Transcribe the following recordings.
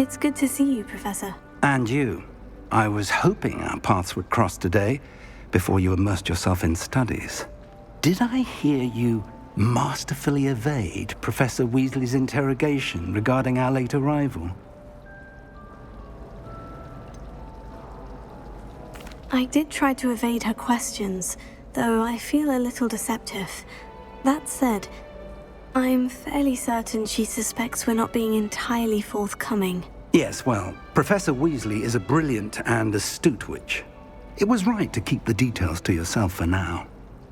It's good to see you, Professor. And you. I was hoping our paths would cross today, before you immersed yourself in studies. Did I hear you masterfully evade Professor Weasley's interrogation regarding our late arrival? I did try to evade her questions, though I feel a little deceptive. That said, I'm fairly certain she suspects we're not being entirely forthcoming. Yes, well, Professor Weasley is a brilliant and astute witch. It was right to keep the details to yourself for now.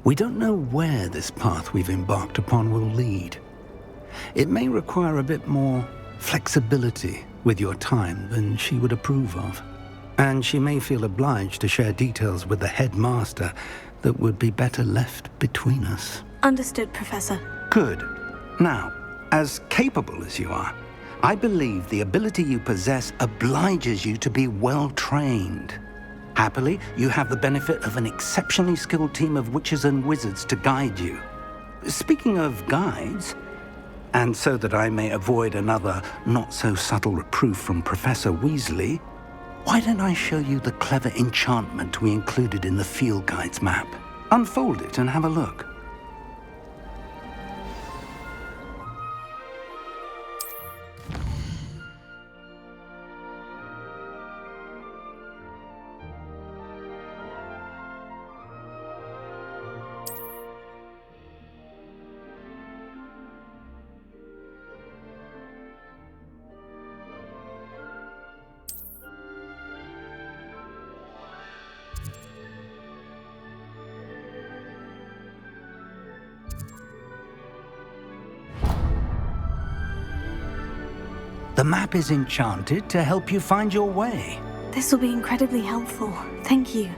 We don't know where this path we've embarked upon will lead. It may require a bit more flexibility with your time than she would approve of. And she may feel obliged to share details with the headmaster that would be better left between us. Understood, Professor. Good. Now, as capable as you are, I believe the ability you possess obliges you to be well-trained. Happily, you have the benefit of an exceptionally skilled team of witches and wizards to guide you. Speaking of guides, and so that I may avoid another not-so-subtle reproof from Professor Weasley, why don't I show you the clever enchantment we included in the field guide's map? Unfold it and have a look. The map is enchanted to help you find your way. This will be incredibly helpful. Thank you.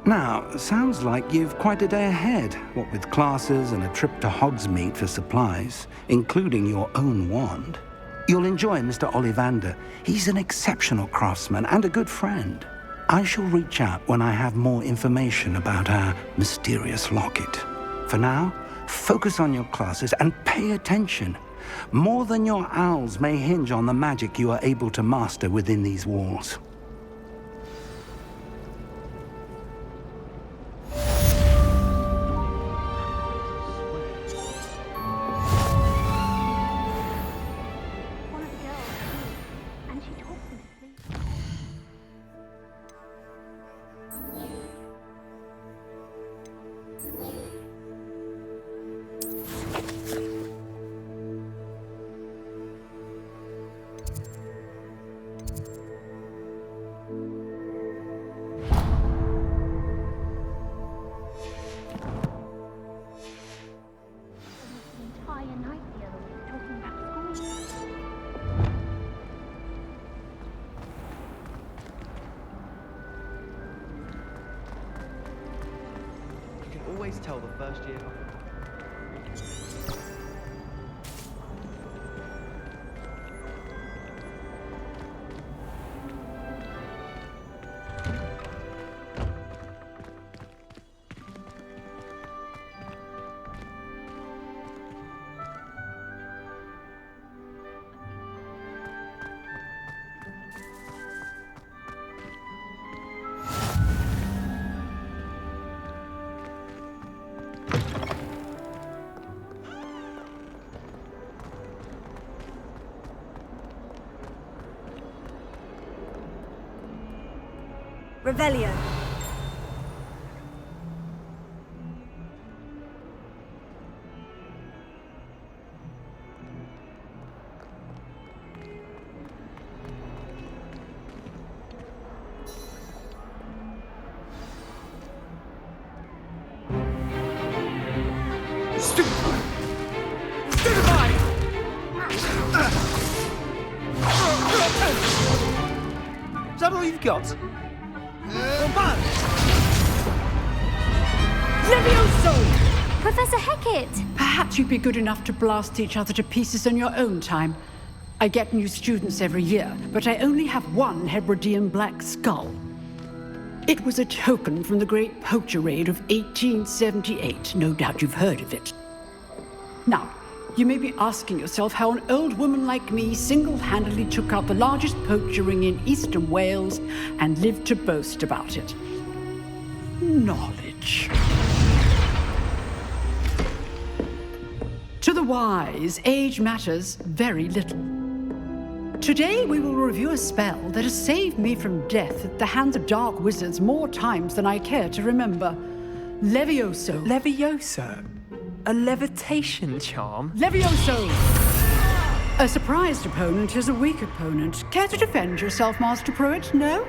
Now, sounds like you've quite a day ahead, what with classes and a trip to Hogsmeade for supplies, including your own wand. You'll enjoy Mr. Ollivander. He's an exceptional craftsman and a good friend. I shall reach out when I have more information about our mysterious locket. For now, focus on your classes and pay attention. More than your owls may hinge on the magic you are able to master within these walls. Always tell the first year. Revelio. Stupefy! Stupefy! Is that all you've got? Levioso! Professor Hecat! Perhaps you'd be good enough to blast each other to pieces in your own time. I get new students every year, but I only have one Hebridean black skull. It was a token from the Great Poacher Raid of 1878. No doubt you've heard of it. Now, You may be asking yourself how an old woman like me single-handedly took out the largest poacher ring in eastern Wales and lived to boast about it. Knowledge. To the wise, age matters very little. Today we will review a spell that has saved me from death at the hands of dark wizards more times than I care to remember. Levioso. Levioso? A levitation charm? Levioso! A surprised opponent is a weak opponent. Care to defend yourself, Master Pruitt? No?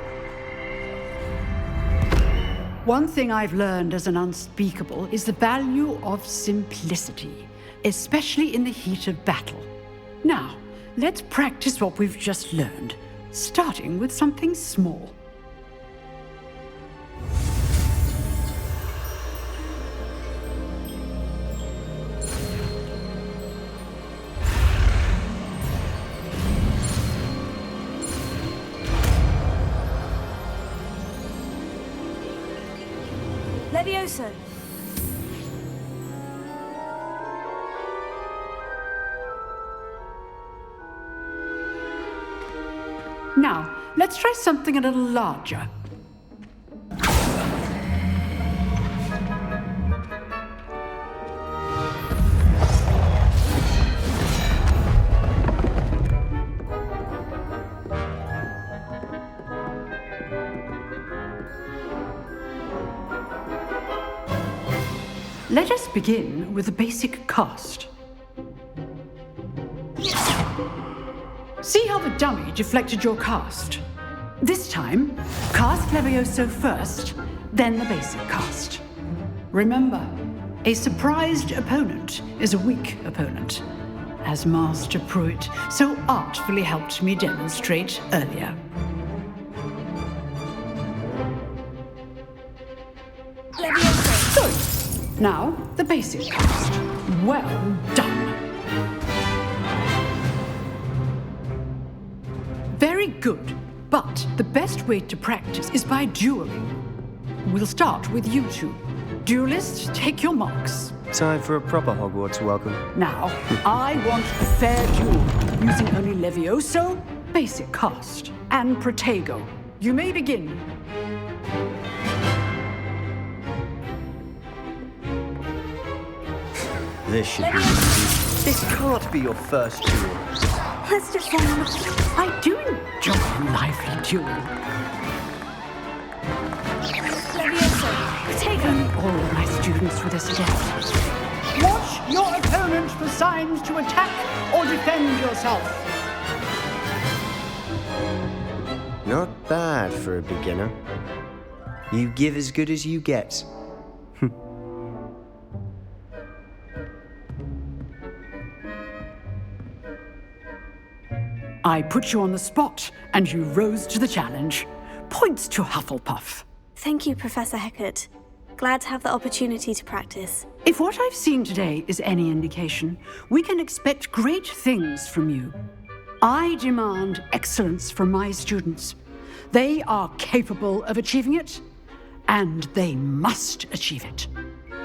One thing I've learned as an unspeakable is the value of simplicity, especially in the heat of battle. Now, let's practice what we've just learned, starting with something small. Levioso! Now, let's try something a little larger. Let us begin with the basic cast. See how the dummy deflected your cast? This time, cast Levioso first, then the basic cast. Remember, a surprised opponent is a weak opponent, as Master Pruitt so artfully helped me demonstrate earlier. Levioso! Good. Now, the basic cast. Well done. Very good, but the best way to practice is by dueling. We'll start with you two. Duelists, take your marks. Time for a proper Hogwarts welcome. Now, I want a fair duel, using only Levioso, basic cast, and Protego. You may begin. This should be easy. This can't be your first duel. Let's just I do enjoy a lively duel. Levioso! Take him! All my students with us again. Watch your opponent for signs to attack or defend yourself. Not bad for a beginner. You give as good as you get. I put you on the spot, and you rose to the challenge. Points to Hufflepuff. Thank you, Professor Hecat. Glad to have the opportunity to practice. If what I've seen today is any indication, we can expect great things from you. I demand excellence from my students. They are capable of achieving it, and they must achieve it.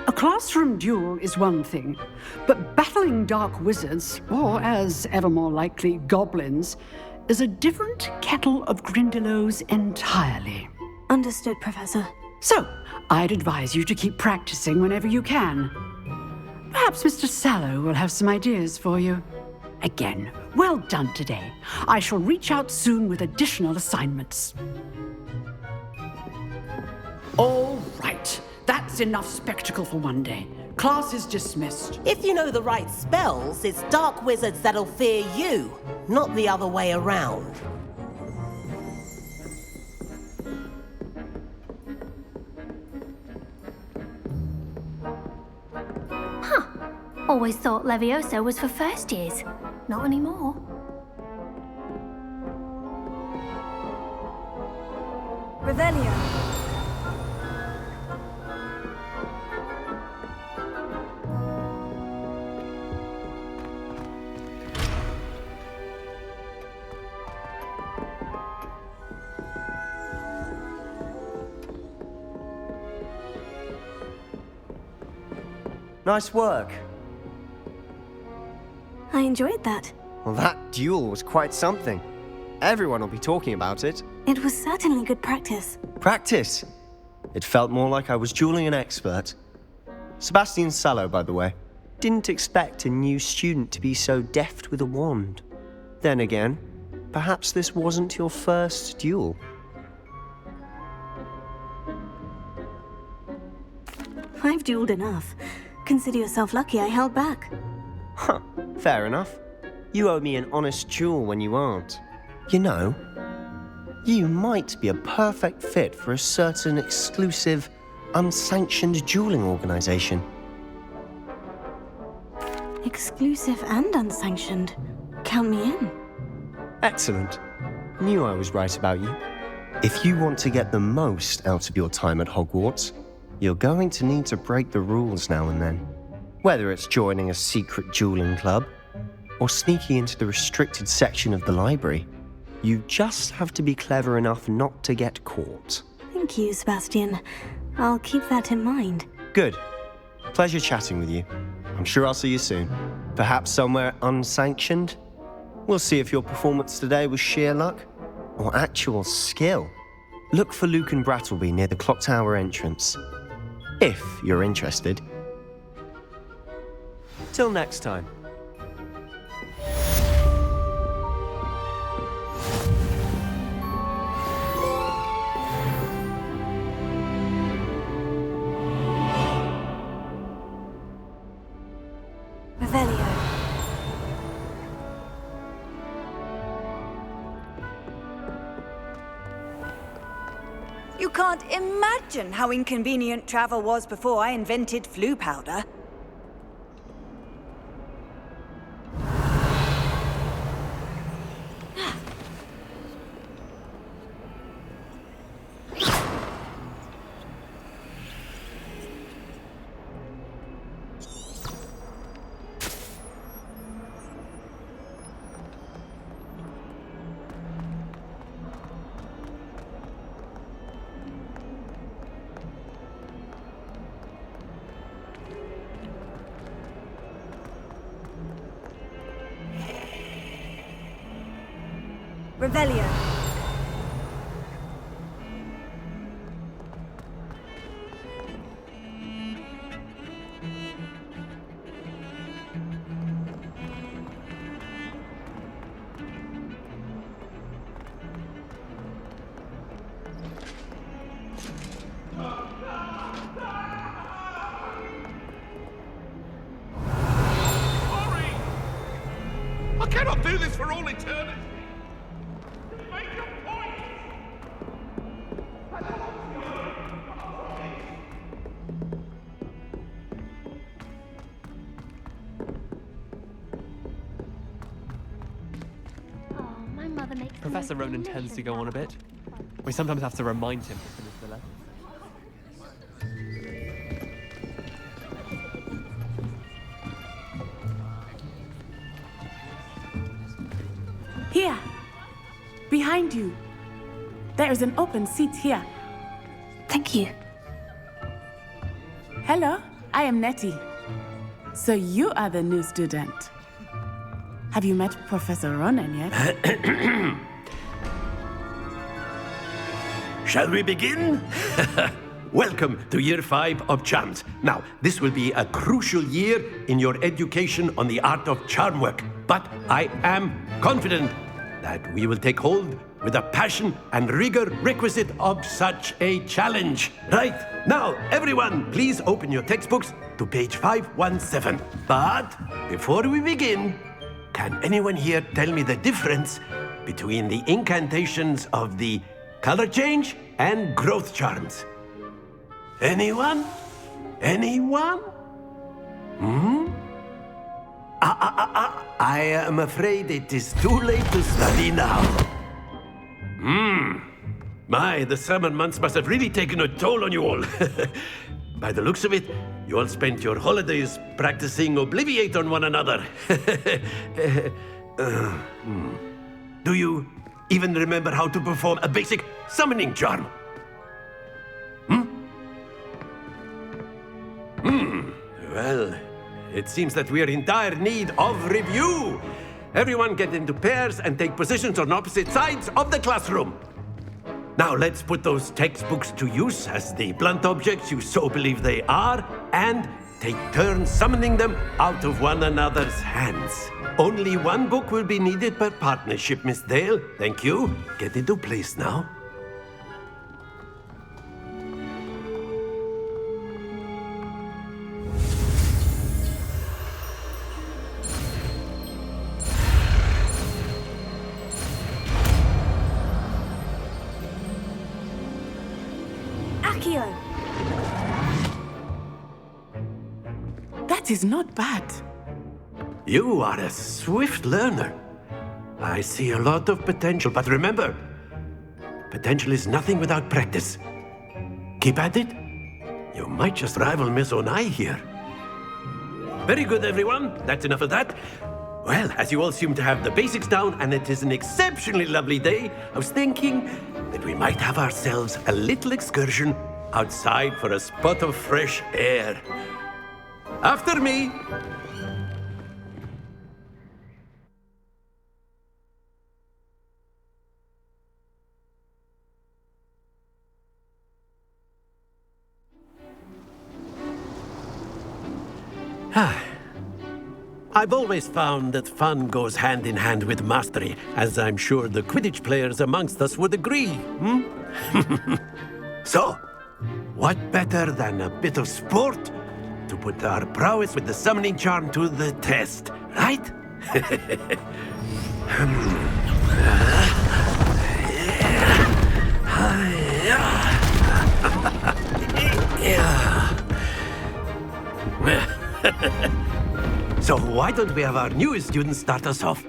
A classroom duel is one thing, but battling dark wizards, or as ever more likely, goblins, is a different kettle of Grindylows entirely. Understood, Professor. So, I'd advise you to keep practicing whenever you can. Perhaps Mr. Sallow will have some ideas for you. Again, well done today. I shall reach out soon with additional assignments. All right. That's enough spectacle for one day. Class is dismissed. If you know the right spells, it's dark wizards that'll fear you, not the other way around. Always thought Levioso was for first years. Not anymore. Revelio. Nice work. I enjoyed that. Well, that duel was quite something. Everyone will be talking about it. It was certainly good practice. Practice? It felt more like I was dueling an expert. Sebastian Sallow, by the way. Didn't expect a new student to be so deft with a wand. Then again, perhaps this wasn't your first duel. I've dueled enough. Consider yourself lucky I held back. Huh, fair enough. You owe me an honest duel when you aren't. You know, you might be a perfect fit for a certain exclusive, unsanctioned dueling organization. Exclusive and unsanctioned. Count me in. Excellent. Knew I was right about you. If you want to get the most out of your time at Hogwarts, you're going to need to break the rules now and then. Whether it's joining a secret dueling club, or sneaking into the restricted section of the library, you just have to be clever enough not to get caught. Thank you, Sebastian. I'll keep that in mind. Good. Pleasure chatting with you. I'm sure I'll see you soon. Perhaps somewhere unsanctioned? We'll see if your performance today was sheer luck or actual skill. Look for Luke and Brattleby near the clock tower entrance. If you're interested. Till next time. Revelio. You can't imagine how inconvenient travel was before I invented flu powder. Revelio. I cannot do this for all eternity! Make your point! Oh, my mother makes Professor Ronan tends to go on a bit. We sometimes have to remind him to finish the lesson. Here, behind you. There is an open seat here. Thank you. Hello, I am Nettie. So you are the new student. Have you met Professor Ronan yet? Shall we begin? Welcome to Year 5 of Charms. Now, this will be a crucial year in your education on the art of charm work. But I am confident that we will take hold with the passion and rigor requisite of such a challenge. Right, now, everyone, please open your textbooks to page 517. But before we begin, can anyone here tell me the difference between the incantations of the color change and growth charms? Anyone? Anyone? I am afraid it is too late to study now. My, the summer months must have really taken a toll on you all. By the looks of it, you all spent your holidays practicing Obliviate on one another. Do you even remember how to perform a basic summoning charm? Well, it seems that we are in dire need of review. Everyone get into pairs and take positions on opposite sides of the classroom. Now let's put those textbooks to use as the blunt objects you so believe they are, and take turns summoning them out of one another's hands. Only one book will be needed per partnership, Miss Dale. Thank you. Get into place now. Accio! That is not bad. You are a swift learner. I see a lot of potential, but remember, potential is nothing without practice. Keep at it. You might just rival Miss Onai here. Very good, everyone. That's enough of that. Well, as you all seem to have the basics down, and it is an exceptionally lovely day, I was thinking that we might have ourselves a little excursion outside for a spot of fresh air. After me. I've always found that fun goes hand in hand with mastery, as I'm sure the Quidditch players amongst us would agree. So, what better than a bit of sport to put our prowess with the summoning charm to the test, right? So why don't we have our newest student start us off?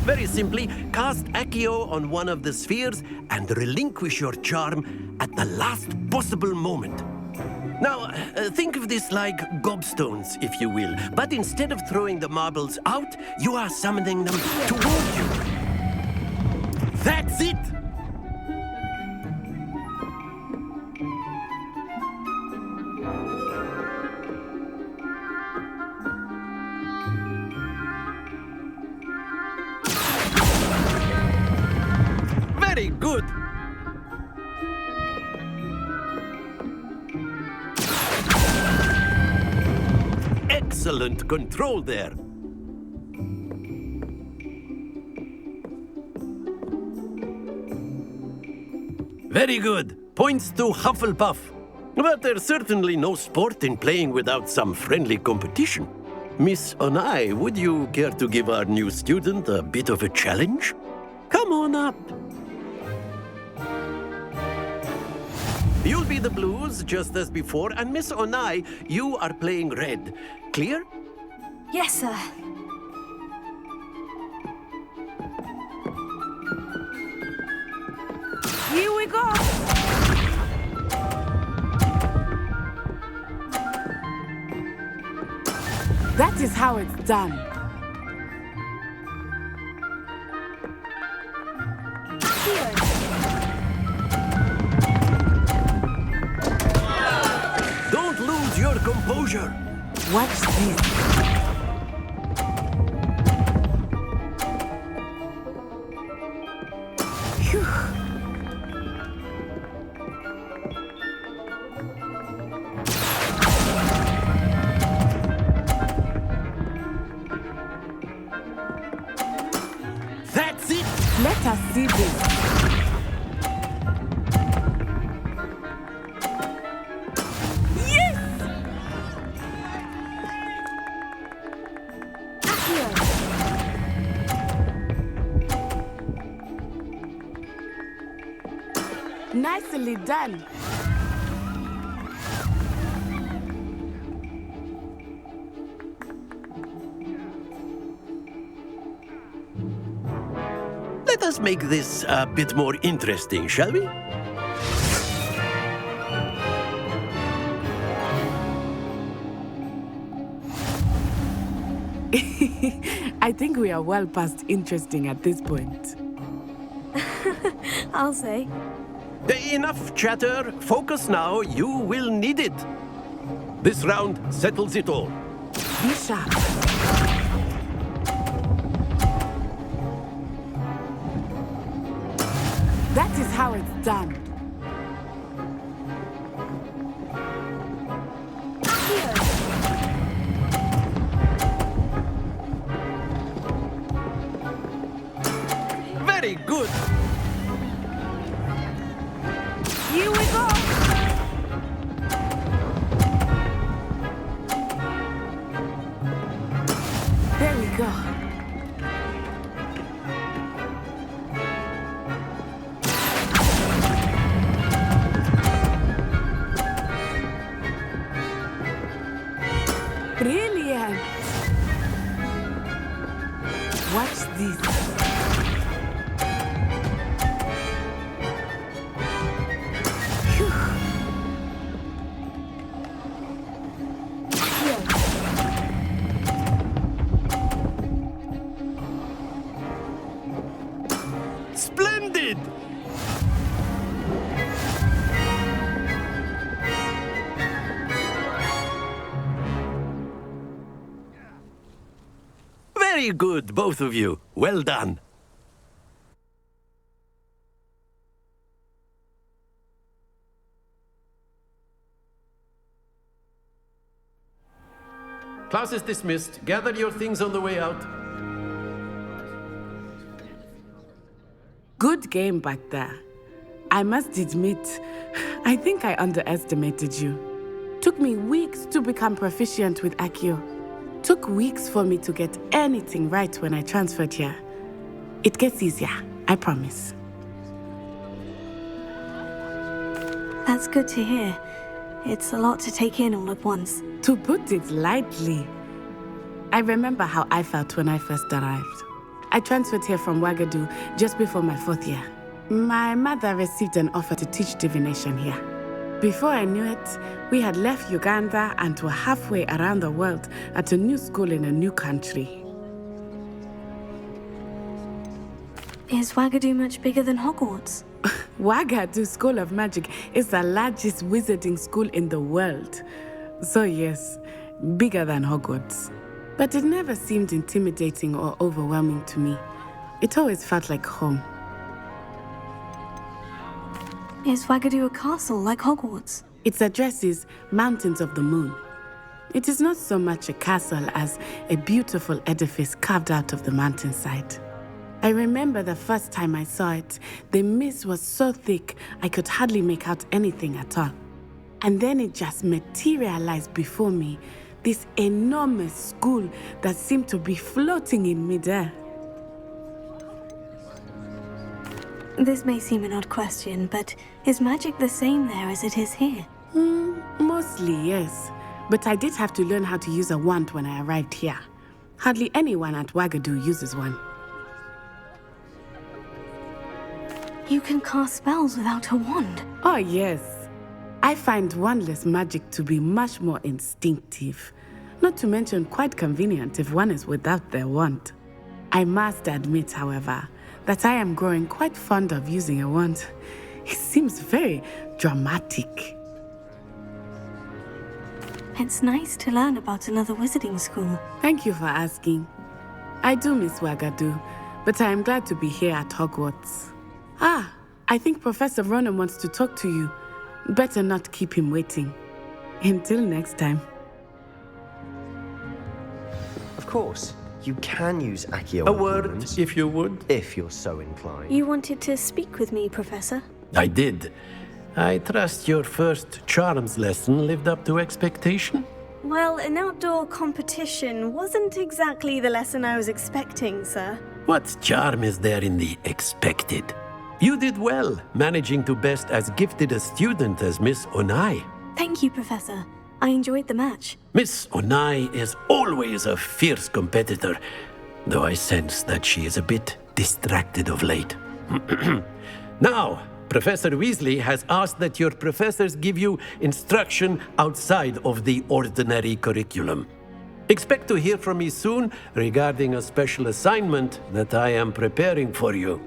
Very simply, cast Accio on one of the spheres and relinquish your charm at the last possible moment. Now, think of this like gobstones, if you will, but instead of throwing the marbles out, you are summoning them toward you. That's it! Very good! Excellent control there. Very good. Points to Hufflepuff. But there's certainly no sport in playing without some friendly competition. Miss Onai, would you care to give our new student a bit of a challenge? Come on up. You'll be the blues, just as before, and Miss Onai, you are playing red. Clear? Yes, sir. Here we go! That is how it's done. Don't lose your composure. Watch this. Phew. That's it. Let us see this. Nicely done. Let us make this a bit more interesting, shall we? I think we are well past interesting at this point. I'll say. Enough chatter. Focus now. You will need it. This round settles it all. Be sharp. That is how it's done. Very good. Here we go! There we go. Brilliant. Watch this. Splendid! Very good, both of you. Well done. Class is dismissed. Gather your things on the way out. Good game back there. I must admit, I think I underestimated you. Took me weeks to become proficient with Accio. Took weeks for me to get anything right when I transferred here. It gets easier, I promise. That's good to hear. It's a lot to take in all at once. To put it lightly, I remember how I felt when I first arrived. I transferred here from Ouagadougou just before my 4th year. My mother received an offer to teach divination here. Before I knew it, we had left Uganda and were halfway around the world at a new school in a new country. Is Ouagadougou much bigger than Hogwarts? Ouagadougou School of Magic is the largest wizarding school in the world. So yes, bigger than Hogwarts. But it never seemed intimidating or overwhelming to me. It always felt like home. Is Ouagadougou a castle like Hogwarts? Its address is Mountains of the Moon. It is not so much a castle as a beautiful edifice carved out of the mountainside. I remember the first time I saw it, the mist was so thick I could hardly make out anything at all. And then it just materialized before me, this enormous school that seemed to be floating in midair. This may seem an odd question, but is magic the same there as it is here? Mostly, yes. But I did have to learn how to use a wand when I arrived here. Hardly anyone at Ouagadougou uses one. You can cast spells without a wand? Oh, yes. I find wandless magic to be much more instinctive. Not to mention quite convenient if one is without their wand. I must admit, however, that I am growing quite fond of using a wand. It seems very dramatic. It's nice to learn about another wizarding school. Thank you for asking. I do miss Ouagadougou, but I am glad to be here at Hogwarts. Ah, I think Professor Ronan wants to talk to you. Better not keep him waiting. Until next time. Of course, you can use Accio. A word, if you would. If you're so inclined. You wanted to speak with me, Professor? I did. I trust your first charms lesson lived up to expectation? Well, an outdoor competition wasn't exactly the lesson I was expecting, sir. What charm is there in the expected? You did well, managing to best as gifted a student as Miss Onai. Thank you, Professor. I enjoyed the match. Miss Onai is always a fierce competitor, though I sense that she is a bit distracted of late. Now, Professor Weasley has asked that your professors give you instruction outside of the ordinary curriculum. Expect to hear from me soon regarding a special assignment that I am preparing for you.